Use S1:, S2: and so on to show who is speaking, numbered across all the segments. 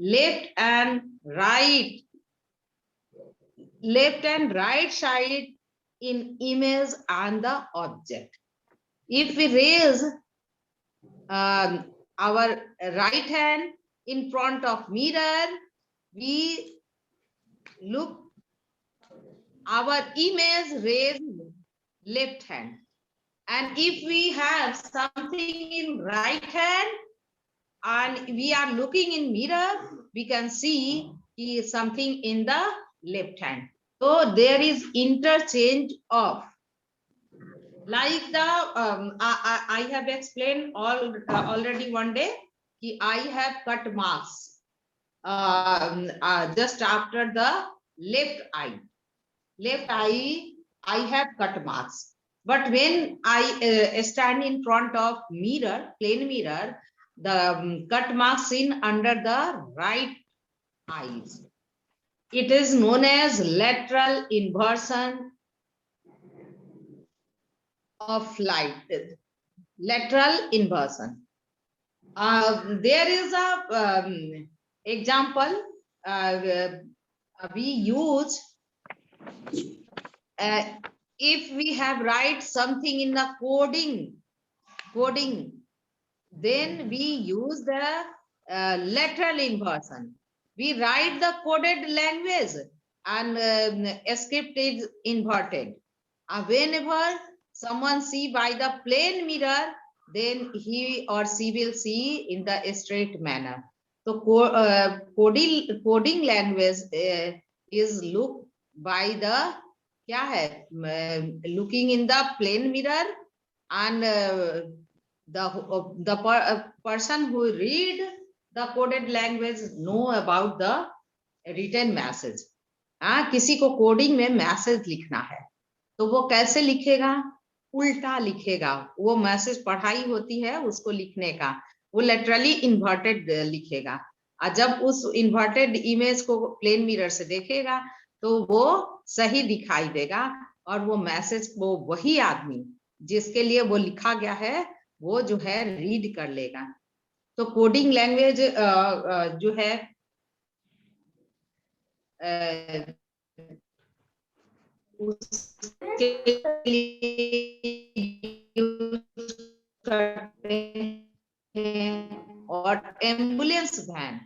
S1: left and right side in image and the object. If we raise our right hand in front of mirror, we look our image raised left hand, and if we have something in right hand and we are looking in mirror, we can see something in the left hand. So there is interchange of, like the I have explained already one day, I have cut marks just after the left eye. Left eye, I have cut marks. But when I stand in front of mirror, plain mirror, the cut marks in under the right eyes. It is known as lateral inversion of light. Lateral inversion. There is a example we use. If we have write something in the coding, then we use the lateral inversion. We write the coded language and script is inverted. Whenever someone see by the plain mirror, then he or she will see in the straight manner. So coding language is look by the क्या है looking in the plain mirror, and the person who read the coded language know about the written message. किसी को coding में message लिखना है तो वो कैसे लिखेगा? उल्टा लिखेगा। वो मैसेज पढ़ाई होती है उसको लिखने का, वो लेटरली इन्वर्टेड लिखेगा। और जब उस इन्वर्टेड इमेज को प्लेन मिरर से देखेगा तो वो सही दिखाई देगा, और वो मैसेज वो वही आदमी जिसके लिए वो लिखा गया है वो जो है रीड कर लेगा। तो कोडिंग लैंग्वेज जो है उसके करते हैं। और एम्बुलेंस वैन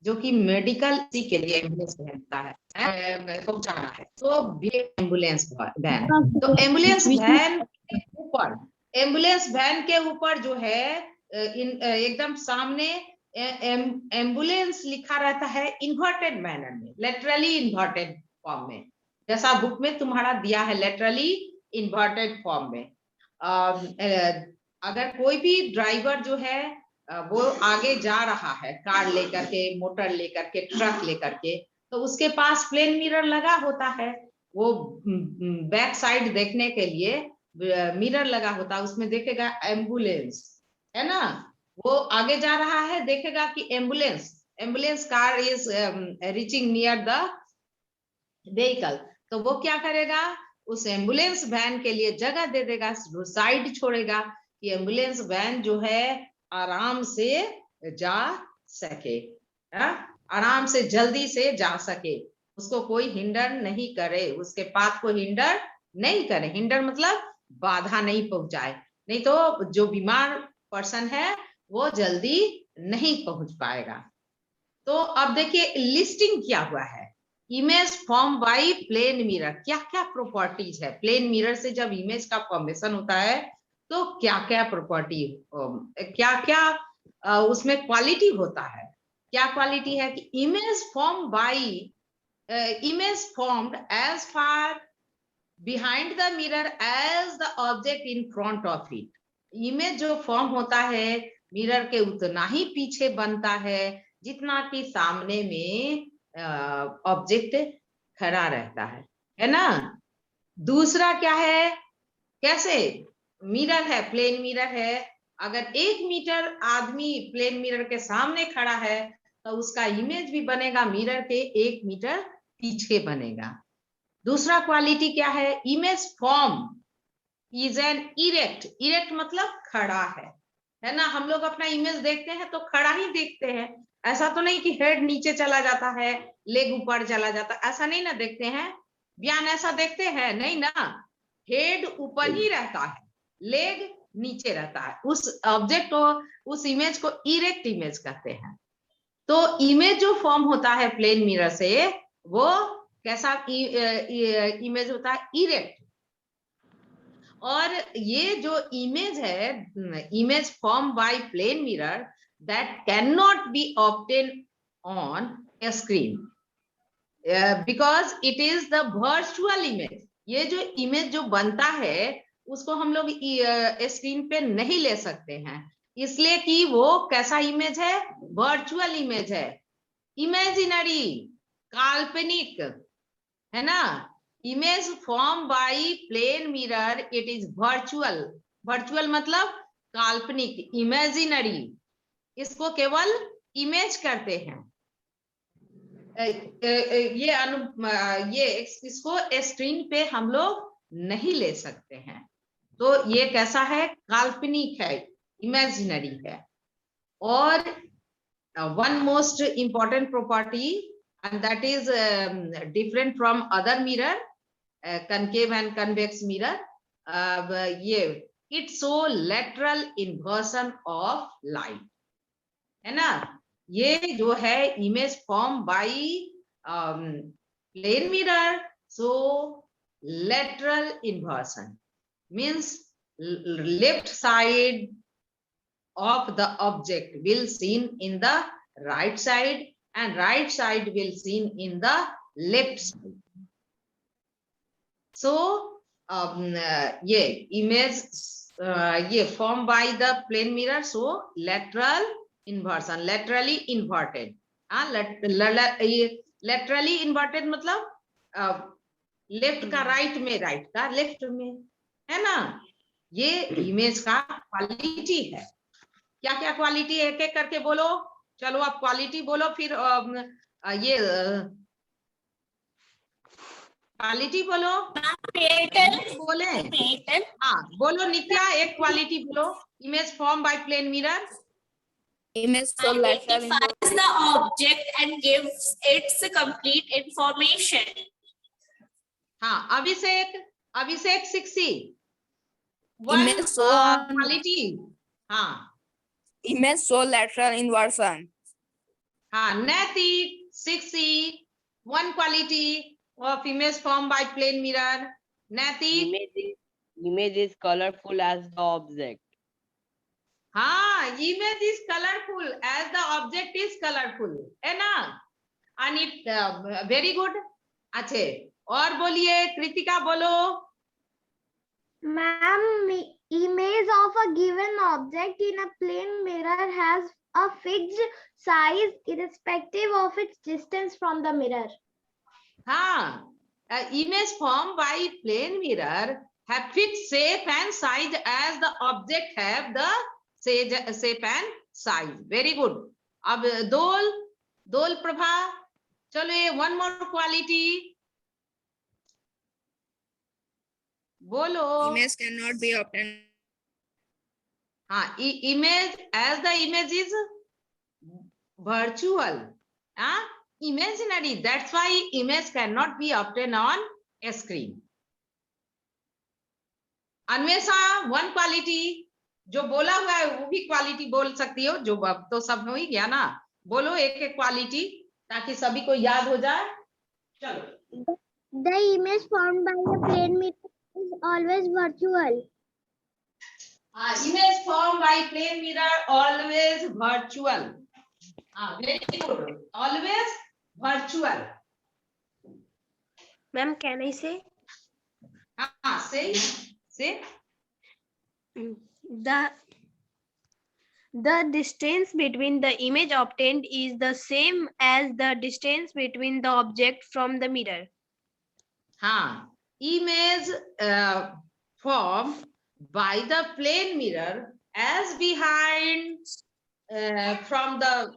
S1: जो कि मेडिकल के लिए एम्बुलेंस बनता है पहुंचाना है, तो एम्बुलेंस वैन। तो एम्बुलेंस वैन के ऊपर, एम्बुलेंस वैन के ऊपर जो है एकदम सामने एम्बुलेंस लिखा रहता है इन्वर्टेड मैनर में, लेटरली इन्वर्टेड फॉर्म में, जैसा बुक में तुम्हारा दिया है लेटरली इन्वर्टेड फॉर्म में। अगर कोई भी ड्राइवर जो है वो आगे जा रहा है कार लेकर के, मोटर लेकर के, ट्रक लेकर के, तो उसके पास प्लेन मिरर लगा होता है। वो बैक साइड देखने के लिए मिरर लगा होता है, उसमें देखेगा एम्बुलेंस है ना, वो आगे जा रहा है देखेगा कि ambulance car is reaching near the vehicle, तो वो क्या करेगा? उस एम्बुलेंस वैन के लिए जगह दे देगा, साइड छोड़ेगा कि एम्बुलेंस वैन जो है आराम से जा सके, आराम से जल्दी से जा सके, उसको कोई हिंडर नहीं करे, उसके पाथ को हिंडर नहीं करे। हिंडर मतलब बाधा नहीं पहुंचाए, नहीं तो जो बीमार पर्सन है वो जल्दी नहीं पहुंच पाएगा। तो अब देखिए लिस्टिंग क्या हुआ है। Image form by plane mirror, क्या क्या प्रॉपर्टीज है प्लेन मिरर से जब इमेज का फॉर्मेशन होता है तो क्या क्या प्रॉपर्टी, क्या क्या उसमें क्वालिटी होता है। क्या क्वालिटी है कि image form by image formed as far behind the mirror as the object in front of it. Image जो फॉर्म होता है मिरर के उतना ही पीछे बनता है जितना कि सामने में ऑब्जेक्ट खड़ा रहता है ना। दूसरा क्या है, कैसे मिरर है, प्लेन मिरर है, अगर 1 मीटर आदमी प्लेन मिरर के सामने खड़ा है तो उसका इमेज भी बनेगा मिरर के 1 मीटर पीछे बनेगा। दूसरा क्वालिटी क्या है, image form is an erect मतलब खड़ा है ना। हम लोग अपना इमेज देखते हैं तो खड़ा ही देखते हैं, ऐसा तो नहीं कि हेड नीचे चला जाता है, लेग ऊपर चला जाता, ऐसा नहीं ना देखते हैं बयान, ऐसा देखते हैं नहीं ना, हेड ऊपर ही रहता है, लेग नीचे रहता है। उस ऑब्जेक्ट को, उस इमेज को इरेक्ट इमेज कहते हैं। तो इमेज जो फॉर्म होता है प्लेन मिरर से, वो कैसा इमेज होता है? इरेक्ट। और ये जो इमेज है, image form by plane mirror, that can not be obtain on a screen because it is the virtual image. ये जो इमेज जो बनता है उसको हम लोग स्क्रीन पे नहीं ले सकते हैं, इसलिए कि वो कैसा इमेज है? वर्चुअल इमेज है, इमेजिनरी, काल्पनिक, है ना। Image form by plane mirror, it is virtual. Virtual मतलब काल्पनिक, इमेजिनरी, इसको केवल इमेज करते हैं। ये इसको स्क्रीन पे हम लोग नहीं ले सकते हैं। तो ये कैसा है? काल्पनिक है, इमेजिनरी है। और one most important property, and that is different from other mirror, concave and convex mirror, ये it show lateral inversion of light, है ना। ये जो है image form by plane mirror, so lateral inversion means left side of the object will seen in the right side and right side will seen in the left side. So ये image ये formed by the plane mirror, so lateral inversion, laterally inverted. laterally inverted मतलब left का right में, right का left में, है ना। ये इमेज का क्वालिटी है। क्या क्या क्वालिटी है? एक एक करके बोलो। चलो आप क्वालिटी बोलो, फिर ये क्वालिटी बोलो। बोले हाँ, बोलो नित्या, एक क्वालिटी बोलो। Image form by plane mirror.
S2: Image so lateral
S3: identifies the object and gives its complete information.
S1: हाँ, अभिषेक 60
S2: Image so
S1: क्वालिटी। हाँ,
S2: image so lateral inversion.
S1: हाँ, नैतिक 60 one quality of image formed by plane mirror. नैतिक
S4: image is colorful as the object.
S1: हाँ, image is colorful as the object is colorful, है ना। and it very good। अच्छे, और बोलिए कृतिका, बोलो।
S5: Ma'am, image of a given object in a plane mirror has a fixed size irrespective of its distance from the mirror.
S1: हाँ, image formed by plane mirror have fixed shape and size as the object have the shape and size. Very good। अब दोल प्रभा, चलो ये one more quality बोलो।
S2: Image cannot be obtained.
S1: हाँ, image as the image is virtual, imaginary, that's why image cannot be obtained on a screen। Anvesha one quality, जो बोला हुआ है वो भी क्वालिटी बोल सकती हो, जो अब तो सब हो ही गया ना। बोलो एक एक क्वालिटी ताकि सभी को याद हो जाए। चलो।
S5: The image formed by a plane mirror is always virtual.
S1: Image formed by plane mirror always virtual। very good, always virtual।
S6: Ma'am, can I say?
S1: Say
S6: The distance between the image obtained is the same as the distance between the object from the mirror.
S1: हाँ, image formed by the plane mirror as behind from the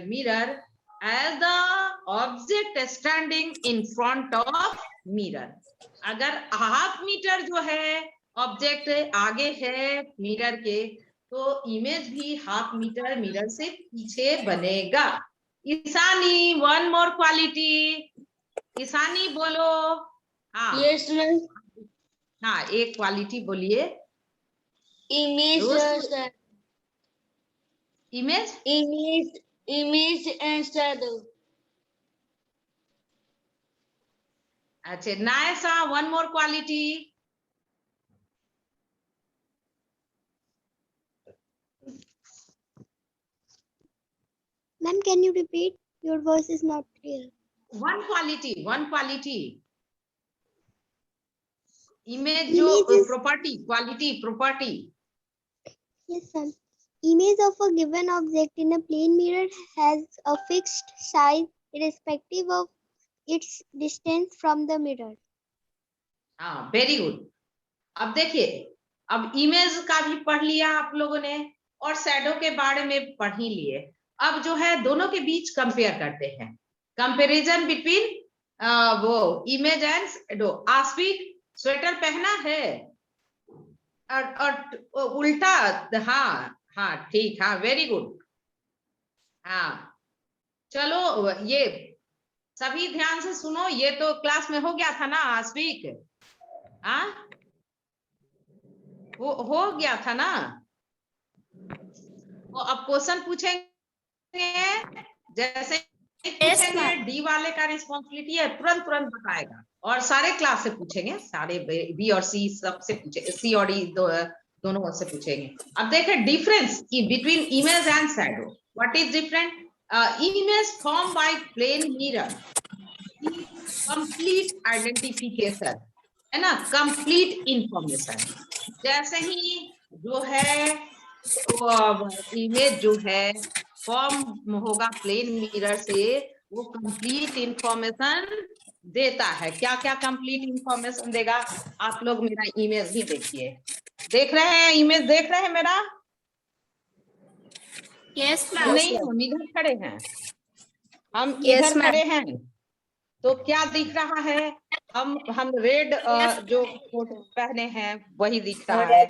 S1: mirror as the object standing in front of mirror। अगर half metre जो है object आगे है mirror के, तो image भी half metre mirror से पीछे बनेगा। Ishani, one more quality. Ishani बोलो। हाँ
S3: Yes, ma'am.
S1: हाँ, एक क्वालिटी बोलिए।
S3: Image,
S1: रोज-
S3: sir.
S1: Image,
S3: Image and shadow.
S1: अच्छा Naisa, one more quality.
S5: Ma'am, can you repeat? Your voice is not clear.
S1: One quality. Image जो
S5: Images-
S1: property, property.
S5: Yes, ma'am. Image of a given object in a plane mirror has a fixed size irrespective of its distance from the mirror.
S1: हाँ, very good. अब देखिए, अब image का भी पढ़ लिया आप लोगों ने और शैडो के बारे में पढ़ ही लिए। अब जो है दोनों के बीच कंपेयर करते हैं, कंपैरिजन बिटवीन वो इमेज एंड शैडो। आस्विक स्वेटर पहना है और उल्टा, हाँ हाँ ठीक, हाँ वेरी गुड। हाँ चलो, ये सभी ध्यान से सुनो, ये तो क्लास में हो गया था ना आस्विक? हाँ हो गया था ना? तो अब क्वेश्चन पूछेंगे, जैसे पूछेंगे डी वाले का रिस्पॉन्सिबिलिटी है, तुरंत बताएगा। और सारे क्लास से पूछेंगे, सारे बी और सी सब से पूछे, सी और डी दोनों से पूछेंगे। अब देखें डिफरेंस की between image and shadow. What is different? Image form by plane mirror, complete identification है ना, कंप्लीट इंफॉर्मेशन। जैसे ही जो है इमेज जो है फॉर्म होगा प्लेन मिरर से, वो कंप्लीट इंफॉर्मेशन देता है। क्या क्या कंप्लीट इंफॉर्मेशन देगा? आप लोग मेरा इमेज भी देखिए, देख रहे हैं? इमेज देख रहे हैं मेरा?
S3: Yes, ma'am.
S1: नहीं, हम इधर खड़े हैं, हम
S2: Yes,
S1: इधर
S2: ma'am.
S1: खड़े हैं, तो क्या दिख रहा है? हम रेड जो कोट पहने हैं वही दिख रहा है।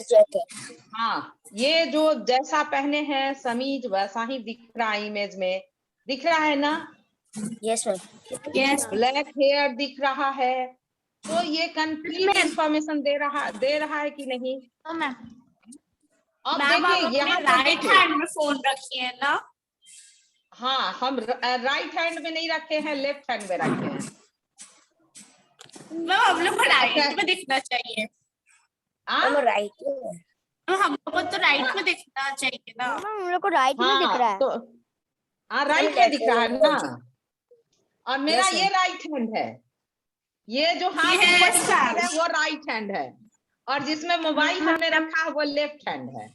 S1: हाँ, ये जो जैसा पहने हैं समीज वैसा ही दिख रहा है, इमेज में दिख रहा है ना?
S2: Yes, ma'am.
S3: Yes.
S1: Black hair दिख रहा है, तो ये कंप्लीट इंफॉर्मेशन दे रहा है कि नहीं? अब
S3: मैम, आप
S1: देखिए
S3: अपने
S1: यहाँ
S3: राइट हैंड में फोन रखी है ना?
S1: हाँ, हम राइट हैंड में नहीं रखे हैं, लेफ्ट हैंड में रखे हैं।
S3: मैम हम लोग को राइट में दिखना चाहिए।
S1: हाँ?
S2: Right.
S3: हम लोग को तो राइट में दिखना चाहिए ना।
S5: हम लोग को राइट में दिख रहा है।
S1: तो हाँ राइट में दिख रहा है ना, और मेरा
S2: Yes,
S1: ये राइट हैंड है, ये जो हाथ
S3: Yes,
S1: ऊपर दिख रहा
S3: ma'am.
S1: है वो राइट हैंड है, और जिसमें मोबाइल हमने रखा है वो लेफ्ट हैंड है।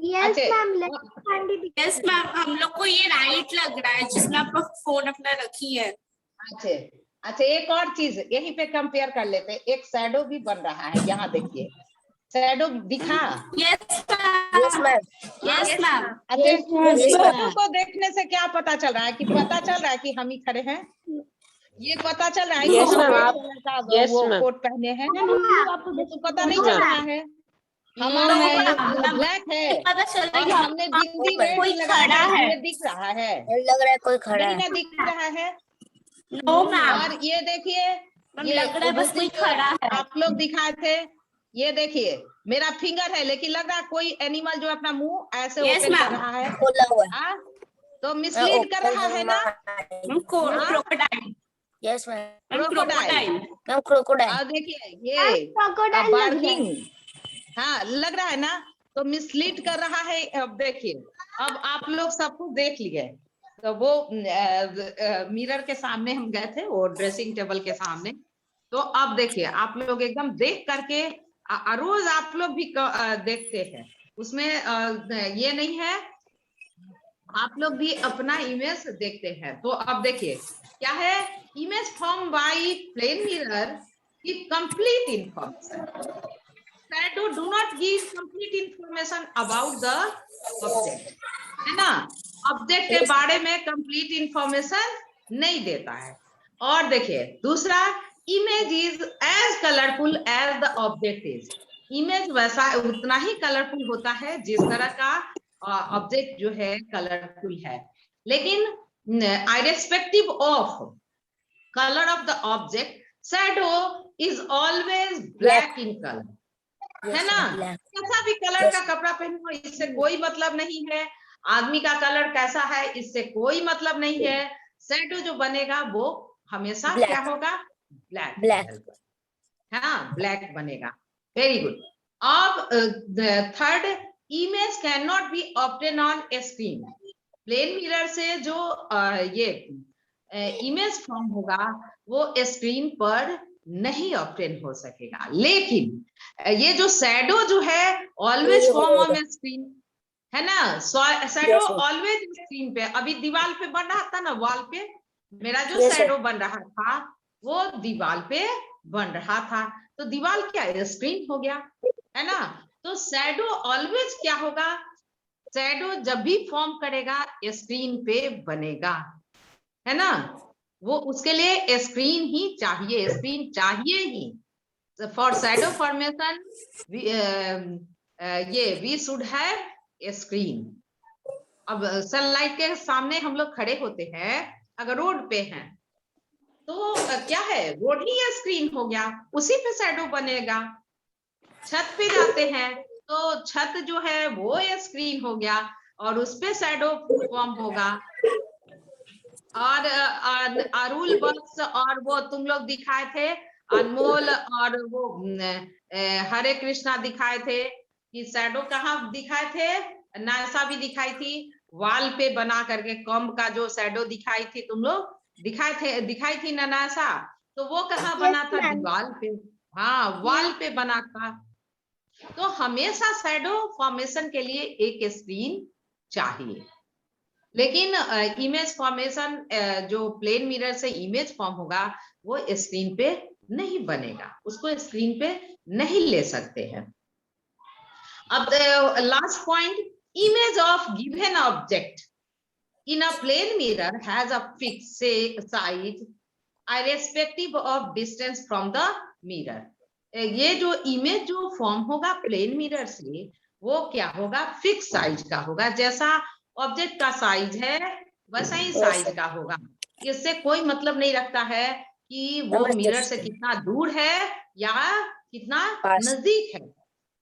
S5: Yes,
S1: अच्छा,
S5: ma'am. Left hand ही दिख
S3: यस मैम, हम लोग को ये राइट लग रहा है जिसमें आप फोन अपना रखी है।
S1: अच्छा एक और चीज यहीं पे कंपेयर कर लेते हैं, एक शैडो भी बन रहा है, यहाँ देखिए शैडो दिखा।
S3: Yes
S2: Yes,
S3: ma'am,
S2: ma'am.
S3: Yes ma'am.
S1: अच्छा,
S2: Yes,
S1: शैडो को देखने से क्या पता चल रहा है? कि पता चल रहा है कि हम ही खड़े हैं? ये पता चल रहा है कि
S4: Yes,
S1: हम
S4: ma'am,
S1: रेड
S4: आप-
S1: कलर का
S4: Yes,
S1: वो
S4: ma'am.
S1: कोट पहने हैं, ये तो पता नहीं चल रहा है। हमारा
S3: No,
S1: ब्लैक है
S3: पता चल रहा है
S1: और
S3: कि
S1: हमने बिंदी रेड
S3: कोई
S1: लगाया
S3: खड़ा
S1: है,
S3: है।
S1: ये दिख रहा है,
S2: लग रहा है कोई खड़ा
S1: नहीं
S2: है।
S1: ना दिख रहा है?
S3: नो मैम,
S1: और ये देखिए, ये
S3: लग रहा है बस कोई खड़ा है।
S1: आप लोग दिखाए थे, ये देखिए मेरा फिंगर है, लेकिन लग रहा है कोई एनिमल जो अपना मुंह ऐसे
S3: Yes,
S1: ओपन कर
S3: ma'am.
S1: रहा है।
S2: खोला हुआ है।
S1: हाँ, तो मिसलीड कर रहा है ना?
S3: Crocodile,
S2: Yes, ma'am.
S1: Crocodile.
S2: Ma'am crocodile.
S1: और देखिए ये
S5: crocodile लग रहा है।
S1: बार्किंग, हाँ लग रहा है ना? तो मिसलीड कर रहा है। अब देखिए, अब आप लोग सब कुछ देख लिए, तो वो मिरर के सामने हम गए थे, वो ड्रेसिंग टेबल के सामने। तो अब देखिए आप लोग एकदम देख करके, रोज आप लोग भी देखते हैं, उसमें ये नहीं है, आप लोग भी अपना इमेज देखते हैं। तो अब देखिए क्या है, image form by plane mirror की complete information. Shadow do not give complete information about the object, है ना? ऑब्जेक्ट के बारे में कंप्लीट इंफॉर्मेशन नहीं देता है। और देखिए दूसरा, image is as colourful as the object is. Image वैसा उतना ही कलरफुल होता है जिस तरह का ऑब्जेक्ट जो है कलरफुल है, लेकिन irrespective of color of the object, shadow is always black in color. है
S2: Yes,
S1: ना?
S2: ma'am. Black.
S1: कैसा भी कलर
S2: Yes.
S1: का कपड़ा पहनो, इससे कोई मतलब नहीं है. आदमी का कलर कैसा है, इससे कोई मतलब नहीं है. शैडो जो बनेगा वो हमेशा
S2: Black.
S1: क्या होगा? ब्लैक.
S2: Black.
S1: हाँ, ब्लैक बनेगा. Very good. अब third, image can not be obtain on a screen. Plane mirror से जो ये इमेज फॉर्म होगा वो स्क्रीन पर नहीं ऑब्टेन हो सकेगा. लेकिन ये जो शैडो जो है ऑलवेज
S2: ये
S1: फॉर्म ऑन
S2: होगा।
S1: ए स्क्रीन, है ना? Shadow
S2: Yes, sir.
S1: Always screen पे. अभी दीवार पे बन रहा था ना, वॉल पे मेरा जो
S2: Yes, sir.
S1: शैडो बन रहा था वो दीवार पे बन रहा था. तो दीवार क्या स्क्रीन हो गया, है ना? तो शैडो ऑलवेज क्या होगा? शैडो जब भी फॉर्म करेगा स्क्रीन पे बनेगा, है ना? वो उसके लिए स्क्रीन ही चाहिए, स्क्रीन चाहिए ही. For shadow formation we should have a screen. अब सनलाइट के सामने हम लोग खड़े होते हैं, अगर रोड पे हैं तो क्या है, रोड ही स्क्रीन हो गया, उसी पे शैडो बनेगा. छत पे जाते हैं तो छत जो है वो स्क्रीन हो गया और उस पे शैडो फॉर्म होगा. और अरुल बक्स और वो तुम लोग दिखाए थे, अनमोल और वो हरे कृष्णा दिखाए थे कि शैडो कहाँ दिखाए थे. नासा भी दिखाई थी, वॉल पे बना करके कॉम्ब का जो शैडो दिखाई थी, तुम लोग दिखाई थी ना नासा. तो वो कहाँ बना था? दीवार पे. हाँ, वॉल पे बना था. तो हमेशा शैडो फॉर्मेशन के लिए एक स्क्रीन चाहिए. लेकिन इमेज फॉर्मेशन जो प्लेन मिरर से इमेज फॉर्म होगा वो स्क्रीन पे नहीं बनेगा, उसको स्क्रीन पे नहीं ले सकते हैं. अब last point, image of given object in a plane mirror has a fixed size irrespective of distance from the mirror. ये जो इमेज जो फॉर्म होगा प्लेन मिरर से वो क्या होगा? फिक्स साइज का होगा. जैसा ऑब्जेक्ट का साइज है वैसा ही साइज का होगा. इससे कोई मतलब नहीं रखता है कि वो मिरर से कितना दूर है या कितना नजदीक है.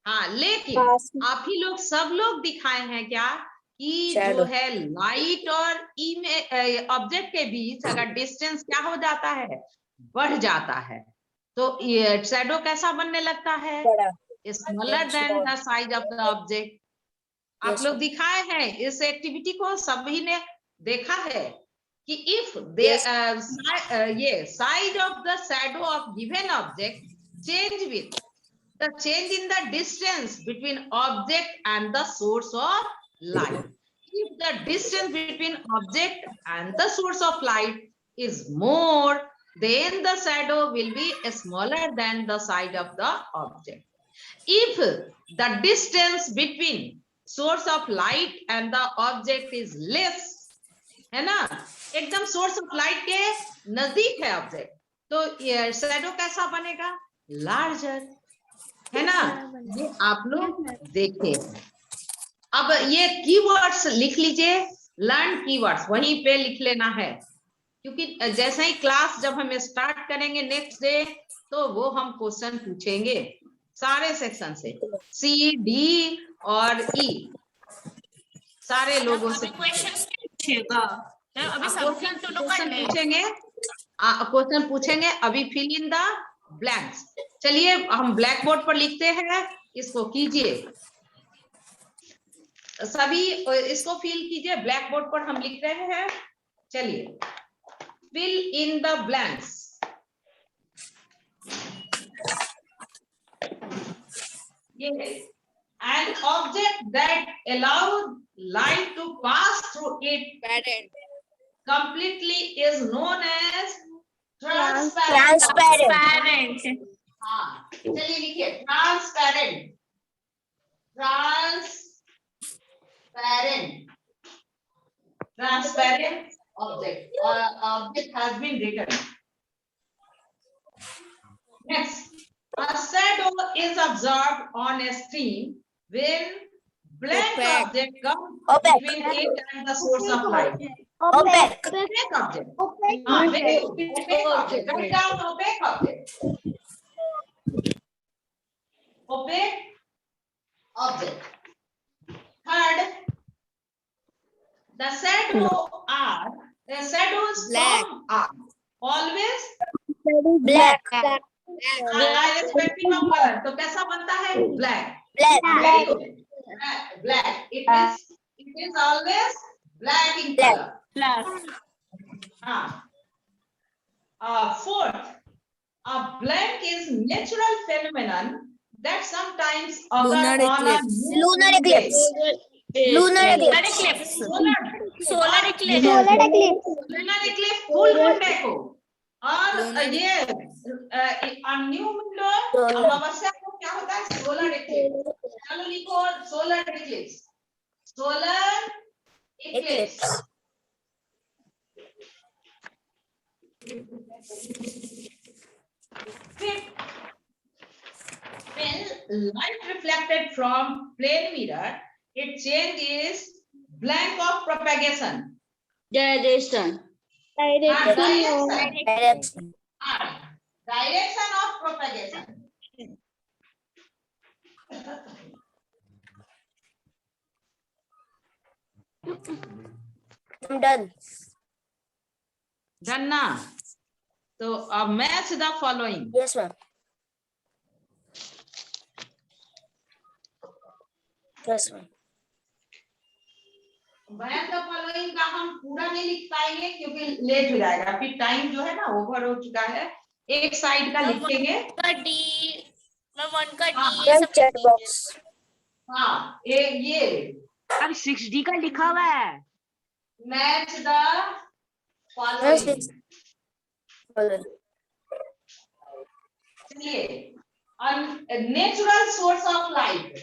S1: हाँ, लेकिन आप ही लोग सब लोग दिखाए हैं क्या कि जो है लाइट और ऑब्जेक्ट के बीच अगर डिस्टेंस क्या हो जाता है? बढ़ जाता है. तो ये शैडो कैसा बनने लगता है? Smaller than the size of the object. आप लोग दिखाए हैं, इस एक्टिविटी को सभी ने देखा है कि इफ ये size of the shadow of given object change with the change in the distance between object and the source of light. If the distance between object and the source of light is more, then the shadow will be smaller than the size of the object. If the distance between source of light and the object is less, है ना, एकदम source of light के नजदीक है object, तो ये shadow कैसा बनेगा? Larger, है ना? ये आप लोग देखे. अब ये कीवर्ड्स लिख लीजिए, लर्न कीवर्ड्स वहीं पे लिख लेना है, क्योंकि जैसे ही क्लास जब हम स्टार्ट करेंगे नेक्स्ट डे तो वो हम क्वेश्चन पूछेंगे सारे सेक्शन से, सी डी और ई सारे लोगों से क्वेश्चन पूछेंगे. अभी फिल इन द ब्लैंक्स. चलिए हम ब्लैक बोर्ड पर लिखते हैं, इसको कीजिए सभी, इसको फिल कीजिए. ब्लैक बोर्ड पर हम लिख रहे हैं. चलिए, फिल इन द ब्लैंक्स. ये है an object that allows light to pass through it completely is known as transparent. हाँ, चलिए लिखिए transparent. Transparent object. Object has been written. Next, a shadow is observed on a screen when blank object comes between it and the source of light.
S2: Opaque.
S1: Opaque object.
S5: Opaque
S1: हाँ,
S5: object.
S1: very good. Opaque object. Write down opaque object. Opaque object. Third, the shadows
S2: Black.
S1: from are always
S2: Black.
S1: irrespective of color. तो कैसा बनता है? Black.
S2: Black.
S1: Very good. Black. It is always black in
S2: Black.
S1: color.
S3: Black.
S1: Fourth, a blank is natural phenomenon that sometimes occur
S2: Lunar
S1: on a
S2: eclipse.
S1: new
S2: Lunar
S1: moon
S2: eclipse.
S1: day.
S2: Lunar
S3: Solar
S2: eclipse.
S3: eclipse.
S1: Solar
S3: Solar eclipse.
S5: Solar eclipse.
S1: lunar eclipse full moon day को और
S2: Lunar
S1: ये new moon
S2: Solar.
S1: अमावस्या को क्या होता है? Solar eclipse. चलो लिखो solar eclipse. Solar eclipse. Fifth, when light reflected from plane mirror, its change is blank of propagation.
S3: Direction.
S1: Direction.
S2: Direction.
S1: Direction of propagation.
S2: I'm done.
S1: Done na? So match the following.
S2: Yes, ma'am. Yes, ma'am.
S1: Match the following का हम पूरा नहीं लिख पाएंगे क्योंकि late हो जाएगा. फिर टाइम जो है ना ओवर हो चुका है. एक साइड का लिखेंगे.
S3: का D. मैं 1 का D. ये
S2: Ma'am,
S3: सब
S2: chat box.
S1: हाँ ये
S4: अब 6D का लिखा हुआ है.
S1: Match the
S2: Ma'am,
S1: following.
S2: six. Follow.
S1: चलिए natural source of light.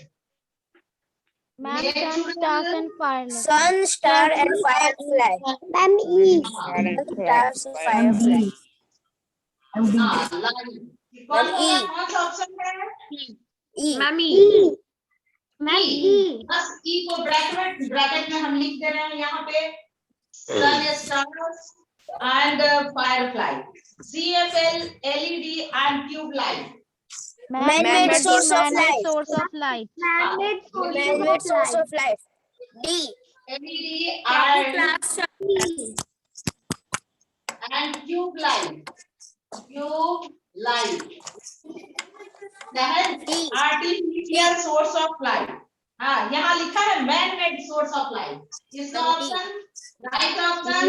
S5: Ma'am, sun, stars and fireflies.
S2: Sun, star, and firefly.
S5: Ma'am, E.
S2: Stars and firefly.
S1: हाँ लाइट. कौन सा ऑप्शन है?
S2: E.
S6: Mami.
S5: E. Ma'am,
S1: E.
S5: E.
S1: बस E को bracket में हम लिख दे रहे हैं यहाँ पे. सन, stars and firefly. CFL, LED and tube light.
S2: Man-made source of light.
S5: Source of light. Man-made
S2: Man-made source of light. D.
S1: LED
S3: class.
S1: and tube light. Tube light. Artificial source of light. हाँ यहाँ लिखा है man-made source of light. इसका option right option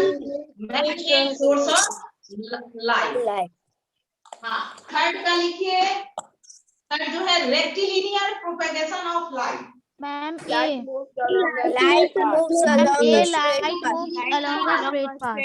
S1: man-made source of light.
S2: Light.
S1: हाँ third का लिखिए. Third जो है rectilinear propagation of light.
S5: Ma'am, A.
S2: Light moves along
S5: A
S2: the
S5: light
S2: straight path.
S5: moves along a straight path.